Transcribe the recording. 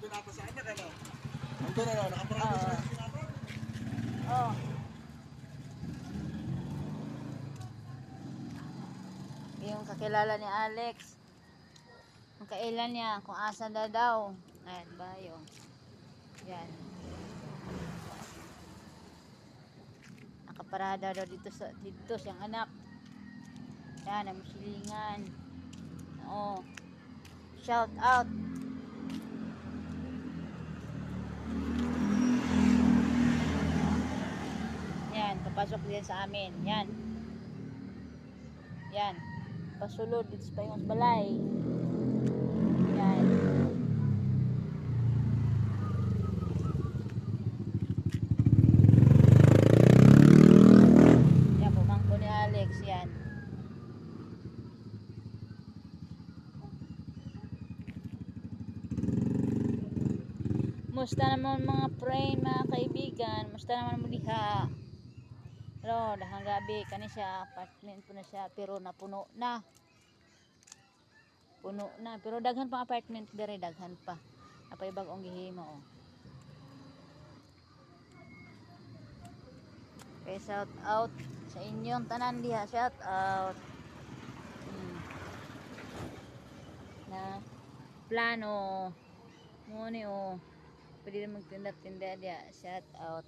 binata sa anak, ano? Andun, ano? Nakaparado sa binata? Oh. Yung kakilala ni Alex. Ang kailan niya, kung asa na daw. Ayan ba yung. Yan. Nakaparada daw dito siyang anak. Yan, ang silingan. Oo. Shout out. Yan, papasok din sa amin. Yan. Yan. Pasulod dito sa Payong Balay. Yan. Yan, pumangko ni Alex. Yan. Musta naman mga friend, mga kaibigan. Musta naman mo diha. Pero dahang gabi kani siya, apartment po na siya, pero napuno na. Puno na, pero daghan pang apartment dire, daghan pa. Apay bag-ong gihimo oh. Okay, shout out sa inyong tanan diha, shout out. Na plano mo ni oh. Pwede na magtinda-tinda diha, shout out.